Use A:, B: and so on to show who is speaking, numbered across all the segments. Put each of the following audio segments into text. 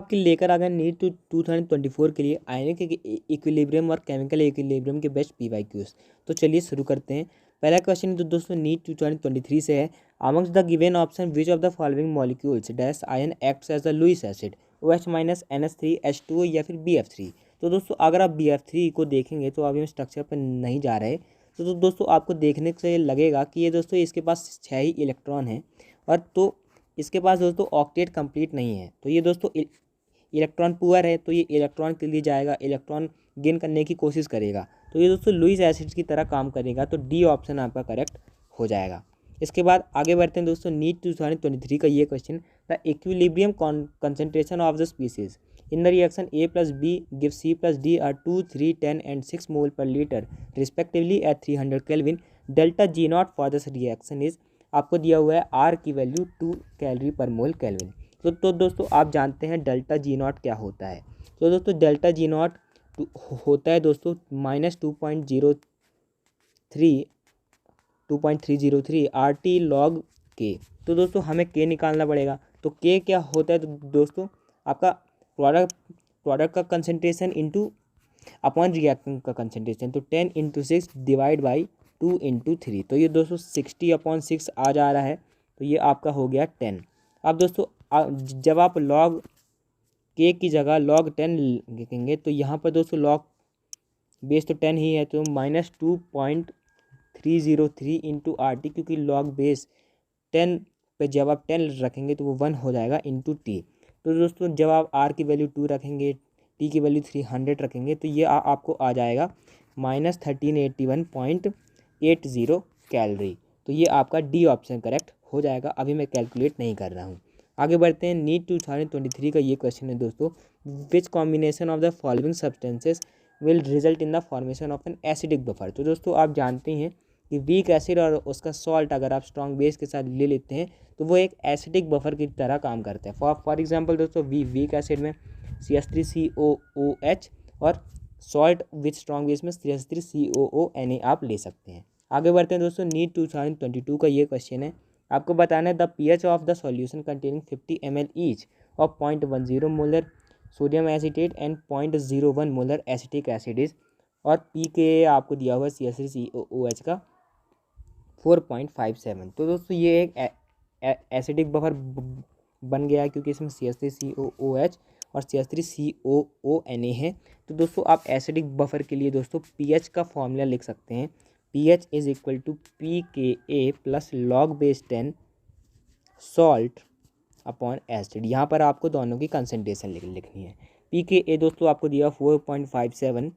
A: आपके लेकर आ गए नीट टू 2024 के लिए आयनिक इक्विलिब्रियम और केमिकल इक्विलिब्रियम के बेस्ट PYQs। तो चलिए शुरू करते हैं। पहला क्वेश्चन तो दोस्तों नीट 2023 से है। Amongst the given option which of the following molecules dash ion acts as the Lewis acid, OH minus NH3 H2O या फिर BF3। तो दोस्तों अगर आप BF3 को देखेंगे तो अभी हम स्ट्रक्चर पर नहीं जा रहे, तो दोस्तों आपको देखने से लगेगा कि ये दोस्तों इसके पास 6 ही इलेक्ट्रॉन हैं और तो इसके पास दोस्तों ऑक्टेट कंप्लीट नहीं है। तो ये दोस्तों इलेक्ट्रॉन पुअर है, तो ये इलेक्ट्रॉन के लिए जाएगा, इलेक्ट्रॉन गेन करने की कोशिश करेगा, तो ये दोस्तों लुईस एसिड की तरह काम करेगा। तो डी ऑप्शन आपका करेक्ट हो जाएगा। इसके बाद आगे बढ़ते हैं दोस्तों नीट 2023 का ये question, the equilibrium concentration of the species in the reaction A + B gives C + D are 2, 3, 10 and 6 mole per liter respectively at 300 Kelvin. Delta G0 for this reaction is, आपको दिया हुआ है R की value 2 calorie पर मोल kelvin. तो दोस्तों आप जानते हैं डेल्टा G0 क्या होता है। तो दोस्तों डेल्टा G0 होता है दोस्तों -2.303 RT log K। तो दोस्तों हमें K निकालना पड़ेगा। तो K क्या होता है, तो दोस्तों आपका प्रोडक्ट का कंसनट्रेशन इंटू अपॉन रिएक्टेंट का कंसनट्रेशन। तो 10 × 6 डिवाइड बाई 2 × 3, तो ये दोस्तों 60/6 आ जा रहा है। तो ये आपका हो गया 10। अब दोस्तों जब आप log K की जगह log 10 लिखेंगे तो यहाँ पर दोस्तों log बेस तो 10 ही है, तो -2.303 × RT, क्योंकि log बेस 10 पे जब आप 10 रखेंगे तो वो 1 हो जाएगा इंटू T। तो दोस्तों जब आप R की वैल्यू 2 रखेंगे, T की वैल्यू 300 रखेंगे, तो ये आपको आ जाएगा -1381.80 कैलोरी। तो ये आपका डी ऑप्शन करेक्ट हो जाएगा। अभी मैं कैलकुलेट नहीं कर रहा हूँ। आगे बढ़ते हैं नीट 2023 का ये क्वेश्चन है दोस्तों, which combination of the following substances will result in the formation of an acidic buffer. तो दोस्तों आप जानते हैं कि वीक एसिड और उसका सॉल्ट अगर आप स्ट्रॉन्ग बेस के साथ ले लेते हैं तो वो एक एसिडिक बफर की तरह काम करते हैं। फॉर एग्जांपल दोस्तों वीक एसिड में CH3COOH और सॉल्ट विथ स्ट्रॉन्ग बेस में CH3COO Na आप ले सकते हैं। आगे बढ़ते हैं दोस्तों नीट 2022 का ये क्वेश्चन है, आपको बताना है the pH of the solution containing 50 ml each of 0.10 molar sodium acetate and 0.01 molar acetic acid is, और pKa आपको दिया हुआ है CH3COOH का 4.57। तो दोस्तों ये एक एसिडिक बफर बन गया है क्योंकि इसमें CH3COOH और CH3COONA है। तो दोस्तों आप एसिडिक बफर के लिए दोस्तों pH का फॉर्मूला लिख सकते हैं, pH = pKa + log base 10 salt upon acid. यहाँ पर आपको दोनों की कंसनट्रेशन लिखनी है। pKa दोस्तों आपको दिया 4.57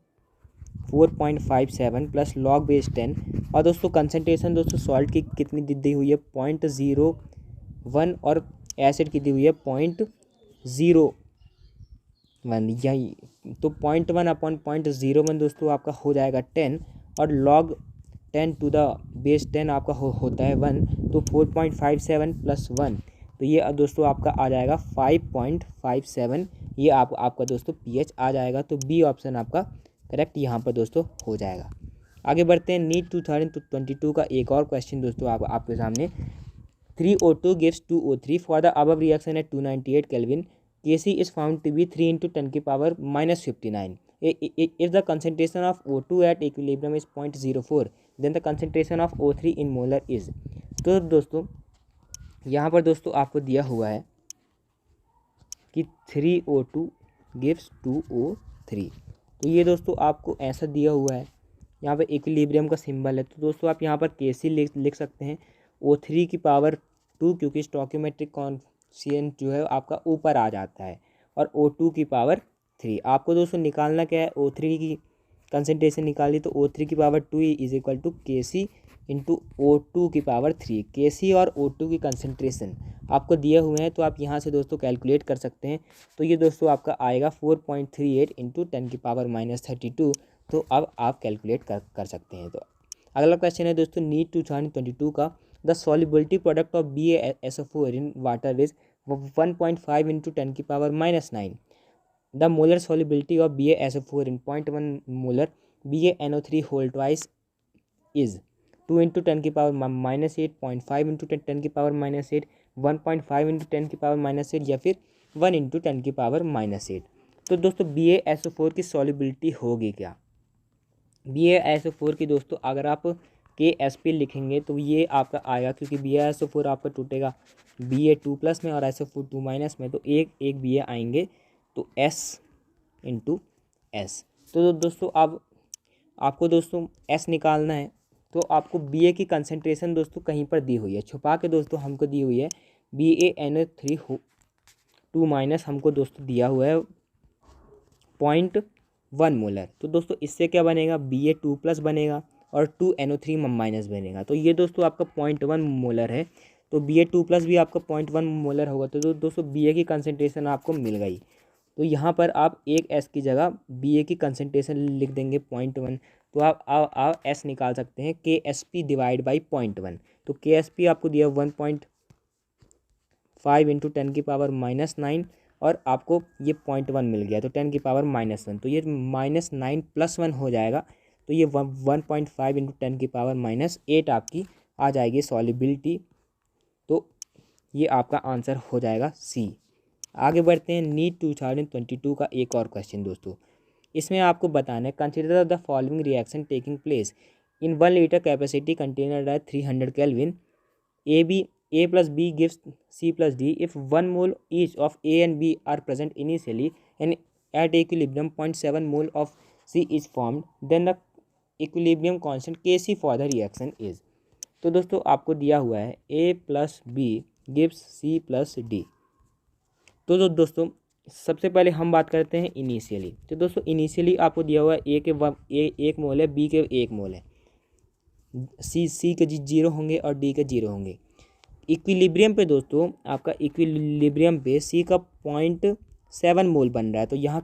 A: + log बेस 10, और दोस्तों कंसनट्रेशन दोस्तों सॉल्ट की कितनी दी हुई है 0.01 और एसिड की दी हुई है 0.01, यही तो 0.1/0.01 दोस्तों आपका हो जाएगा 10, और log 10 to the base 10 आपका होता है 1, तो 4.57 + 1, तो ये दोस्तों आपका आ जाएगा 5.57। ये आपका दोस्तों pH आ जाएगा। तो बी ऑप्शन आपका करेक्ट यहाँ पर दोस्तों हो जाएगा। आगे बढ़ते हैं नीट 2022 का एक और क्वेश्चन दोस्तों आपके सामने, 3O2 gives 2O3 for the above reaction at 298 Kelvin. Kc is found to be 3 × 10⁻⁻59. If the concentration of O2 at equilibrium is 0.04, then the concentration of O3 in molar is। तो दोस्तों यहाँ पर दोस्तों आपको दिया हुआ है कि 3O2 gives 2O3। तो ये दोस्तों आपको ऐसा दिया हुआ है, यहाँ पर इक्विलिब्रियम का सिंबल है। तो दोस्तों आप यहाँ पर Kc लिख सकते हैं, O3 की पावर 2, क्योंकि स्टोइकोमेट्रिक कॉन्स्टेंट जो है आपका ऊपर आ जाता है, और O2 की पावर 3। आपको दोस्तों निकालना क्या है, O3 की कंसनट्रेशन निकाली, तो O3 की पावर 2 = Kc × O2 की पावर 3। Kc और O2 की कंसनट्रेशन आपको दिए हुए हैं, तो आप यहाँ से दोस्तों कैलकुलेट कर सकते हैं। तो ये दोस्तों आपका आएगा 4.38 × 10⁻32। तो अब आप कैलकुलेट कर सकते हैं। तो अगला क्वेश्चन है दोस्तों नीट 2022 का, the solubility product of BaSO4 in water is 1.5 × 10⁻⁹। The molar solubility of BaSO4 in 0.1 molar BaNO3 whole twice is 2 × 10⁻⁻8, 0.5 × 10⁻⁸, 1.5 × 10⁻⁸, या फिर 1 इंटू 10⁻⁻8। तो दोस्तों BaSO4 की सॉल्युबिलिटी होगी क्या? BaSO4 की दोस्तों अगर आप KSP लिखेंगे तो ये आपका आएगा, क्योंकि BaSO4 आपका टूटेगा Ba2+ में और SO4 2- में, तो एक Ba आएंगे, तो S इंटू S। तो दोस्तों अब आपको दोस्तों S निकालना है, तो आपको Ba की कंसनट्रेशन दोस्तों कहीं पर दी हुई है, छुपा के दोस्तों हमको दी हुई है BaNO3 हमको दोस्तों दिया हुआ है 0.1 मोलर। तो दोस्तों इससे क्या बनेगा, Ba2+ बनेगा और 2NO3- बनेगा। तो ये दोस्तों आपका 0.1 मोलर है, तो Ba2+ भी आपका 0.1 मोलर होगा। तो दोस्तों Ba की कंसनट्रेशन आपको मिल गई। तो यहाँ पर आप एक S की जगह Ba की कंसनट्रेशन लिख देंगे 0.1, तो आप S निकाल सकते हैं KSP डिवाइड बाई 0.1। तो KSP आपको दिया 1.5 इंटू 10⁻⁻9 और आपको ये 0.1 मिल गया, तो 10⁻⁻1, तो ये -9 + 1 हो जाएगा। तो ये 1.5 इंटू 10⁻⁻8 आपकी आ जाएगी सॉल्युबिलिटी। तो ये आपका आंसर हो जाएगा C। आगे बढ़ते हैं नीट 2022 का एक और क्वेश्चन दोस्तों। इसमें आपको बताना है, consider the following reaction taking place in 1 litre capacity container at 300 kelvin. A plus B gives C plus D. If 1 mole each of A and B are present initially and at equilibrium 0.7 mole of C is formed, then the equilibrium constant Kc for the reaction is। तो दोस्तों आपको दिया हुआ है A plus B gives C plus D। तो दोस्तों सबसे पहले हम बात करते हैं इनिशियली। तो दोस्तों इनिशियली आपको दिया हुआ है A के 1 मोल है, B के 1 मोल है, C के 0 होंगे और D के 0 होंगे। इक्विलिब्रियम पे दोस्तों आपका इक्विलिब्रियम पे C का 0.7 मोल बन रहा है, तो यहाँ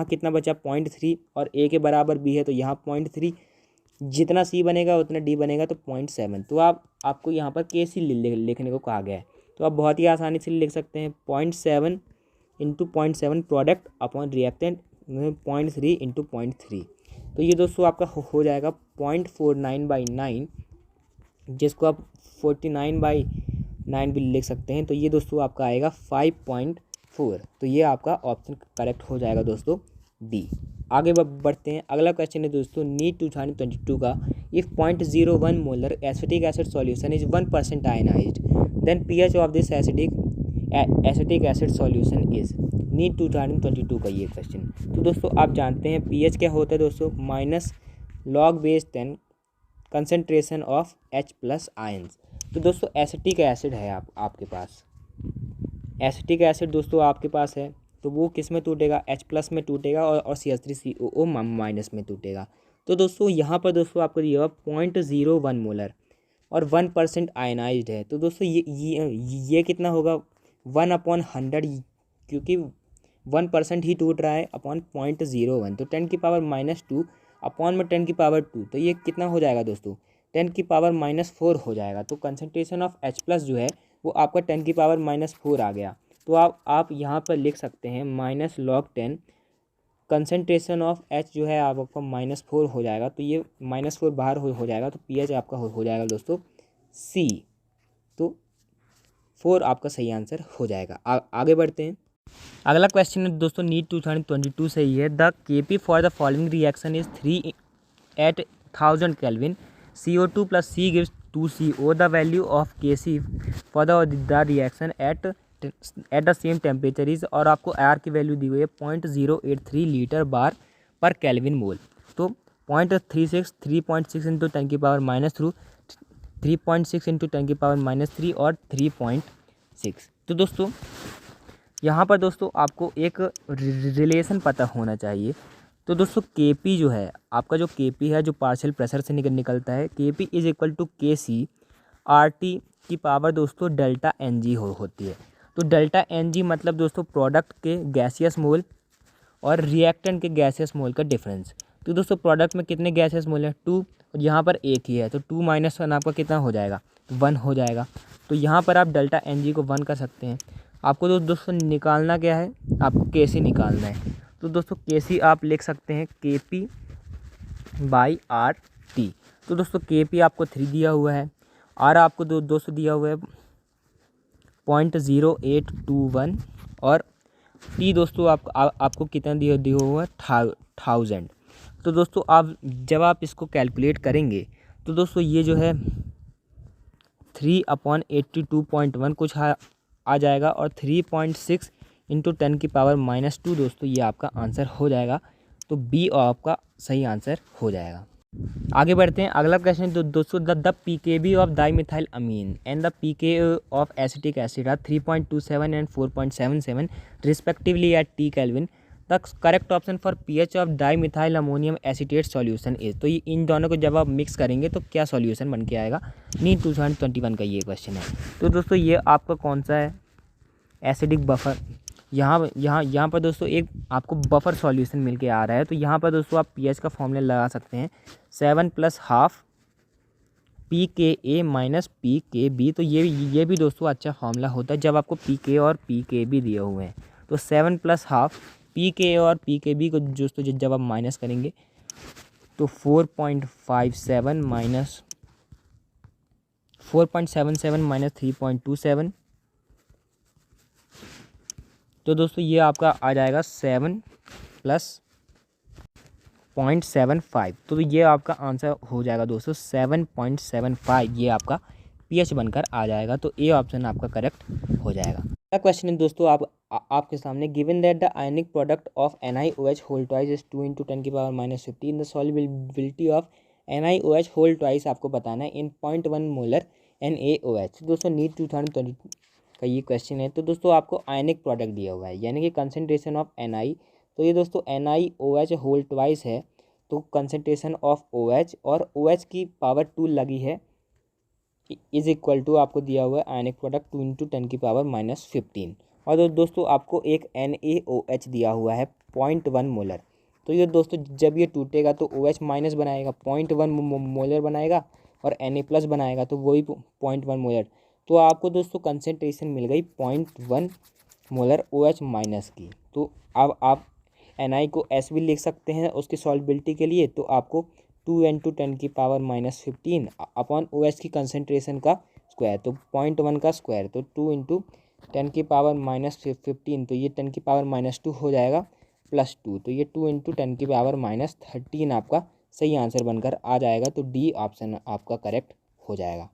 A: कितना बचा 0.3 और A के बराबर B है, तो यहाँ 0.3, जितना C बनेगा उतना D बनेगा, तो 0.7। तो आपको यहाँ पर KC लिखने को कहा गया है, तो आप बहुत ही आसानी से लिख सकते हैं 0.7 into 0.7 product upon reactant 0.3 into 0.3। तो ये दोस्तों आपका हो जाएगा 0.49/9, जिसको आप 49/9 भी लिख सकते हैं। तो ये दोस्तों आपका आएगा 5.4। तो ये आपका ऑप्शन करेक्ट हो जाएगा दोस्तों D। आगे बढ़ते हैं, अगला क्वेश्चन है दोस्तों नीट 2022 का। If 0.01 molar acetic acid solution is 1% ionised, then pH of this acetic acid solution is. NEET 2022 का ये क्वेश्चन। तो दोस्तों आप जानते हैं pH क्या होता है दोस्तों, -log-10 concentration of H+ ions. तो दोस्तों एसिटिक एसिड है आपके पास, एसिटिक एसिड दोस्तों आपके पास है, तो वो किस में टूटेगा, H+ में टूटेगा और CH3COO- में टूटेगा। तो दोस्तों यहाँ पर दोस्तों आपको दिया हुआ 0.01 मोलर और 1% आयनाइज्ड है। तो दोस्तों ये कितना होगा 1/100, क्योंकि 1% ही टूट रहा है अपॉन 0.01, तो 10⁻⁻2 अपॉन में 10⁻2, तो ये कितना हो जाएगा दोस्तों 10⁻⁻4 हो जाएगा। तो कंसनट्रेशन ऑफ H+ जो है वो आपका 10⁻⁻4 आ गया। तो आप यहाँ पर लिख सकते हैं -log-10 कंसनट्रेशन ऑफ H जो है आपका -4 हो जाएगा, तो ये -4 बाहर हो जाएगा, तो pH आपका हो जाएगा दोस्तों C। तो 4 आपका सही आंसर हो जाएगा। आगे बढ़ते हैं, अगला क्वेश्चन है दोस्तों नीट 2022 से ही है। The Kp for the following reaction is 3 at 1000 Kelvin। CO2 plus C gives 2CO। The value of Kc for the reaction at the same temperature is, और आपको R की वैल्यू दी हुई है 0.083 लीटर बार पर केल्विन मोल। तो 0.36 3.6 into 10⁻⁻3 3.6 into 10⁻⁻3 और 3.6। तो दोस्तों यहाँ पर दोस्तों आपको एक रिलेशन पता होना चाहिए। तो दोस्तों Kp जो है आपका, जो Kp है जो पार्शियल प्रेशर से निकलता है, Kp is equal to Kc RT की पावर दोस्तों डेल्टा Ng होती है। तो डेल्टा Ng मतलब दोस्तों प्रोडक्ट के गैसियस मोल और रिएक्टेंट के गैसियस मोल का डिफरेंस। तो दोस्तों प्रोडक्ट में कितने गैसियस मोल हैं 2, और यहाँ पर एक ही है, तो 2 - 1 आपका कितना हो जाएगा 1 हो जाएगा। तो यहाँ पर आप डेल्टा Ng को 1 कर सकते हैं। आपको दोस्तों निकालना क्या है, आपको Kc निकालना है। तो दोस्तों Kc आप लिख सकते हैं Kp/RT। तो दोस्तों Kp आपको 3 दिया हुआ है, R आपको दोस्तों दिया हुआ है 0.0821 और टी दोस्तों आपको कितना दिया हुआ है 1000। तो दोस्तों आप जब आप इसको कैलकुलेट करेंगे तो दोस्तों ये जो है 3/82.1 कुछ आ जाएगा, और 3.6 इंटू 10⁻⁻2 दोस्तों ये आपका आंसर हो जाएगा। तो बी आपका सही आंसर हो जाएगा। आगे बढ़ते हैं, अगला क्वेश्चन दोस्तों, the p K b of dimethyl amine and the p K of acetic acid are 3.27 and 4.77 respectively at T kelvin. The correct option for p H of dimethyl ammonium acetate solution is. तो ये इन दोनों को जब आप मिक्स करेंगे तो क्या सॉल्यूशन बन के आएगा। नीट 2021 का ये क्वेश्चन है। तो दोस्तों ये आपका कौन सा है, एसिडिक बफर। यहाँ पर दोस्तों एक आपको बफर सॉल्यूशन मिल के आ रहा है। तो यहाँ पर दोस्तों आप पीएच का फॉर्मूला लगा सकते हैं 7 + ½ PKA - PKB। तो ये भी दोस्तों अच्छा फॉर्मूला होता है जब आपको PK और PKB दिए हुए हैं। तो 7 + ½ PK और PKB को दोस्तों जब आप माइनस करेंगे तो 4.57 - 3.27। तो दोस्तों ये आपका आ जाएगा 7 + 0.75। तो ये आपका आंसर हो जाएगा दोस्तों 7.75। ये आपका पीएच बनकर आ जाएगा। तो ए ऑप्शन आपका करेक्ट हो जाएगा। अगला क्वेश्चन है दोस्तों आपके सामने, given that the ionic product of NiOH whole twice is 2 × 10⁻⁻15 the solubility of NiOH whole twice आपको बताना है इन 0.1 मोलर NaOH। दोस्तों नीट 2020 का ये क्वेश्चन है। तो दोस्तों आपको आयनिक प्रोडक्ट दिया हुआ है, यानी कि कंसनट्रेशन ऑफ Na। तो ये दोस्तों NiOH होल ट्वाइस है, तो कंसनट्रेशन ऑफ OH और OH की पावर 2 लगी है इज इक्वल टू आपको दिया हुआ है आयनिक प्रोडक्ट 2 × 10⁻⁻15। और दोस्तों आपको एक NaOH दिया हुआ है 0.1 मोलर। तो ये दोस्तों जब ये टूटेगा तो OH माइनस बनाएगा, 0.1 मोलर बनाएगा, और Na+ बनाएगा, तो वही 0.1 मोलर। तो आपको दोस्तों कंसनट्रेशन मिल गई 0.1 मोलर OH माइनस की। तो अब आप Na को S भी लिख सकते हैं उसकी सॉल्युबिलिटी के लिए। तो आपको 2 × 10⁻⁻15 अपॉन OH की कंसनट्रेशन का स्क्वायर, तो 0.1 का स्क्वायर, तो 2 × 10⁻⁻15। तो ये 10⁻⁻2 हो जाएगा +2। तो ये 2 × 10⁻⁻13 आपका सही आंसर बनकर आ जाएगा। तो डी ऑप्शन आपका करेक्ट हो जाएगा।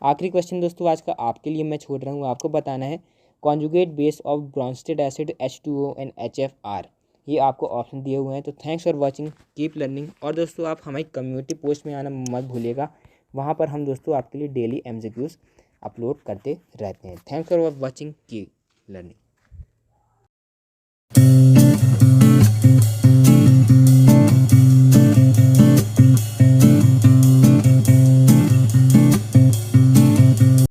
A: आखिरी क्वेश्चन दोस्तों आज का आपके लिए मैं छोड़ रहा हूँ, आपको बताना है conjugate base of Bronsted acid H2O and HFR। ये आपको ऑप्शन दिए हुए हैं। तो thanks for watching, keep learning. और दोस्तों आप हमारी कम्युनिटी पोस्ट में आना मत भूलिएगा, वहाँ पर हम दोस्तों आपके लिए डेली MCQs अपलोड करते रहते हैं। Thanks for watching, keep learning.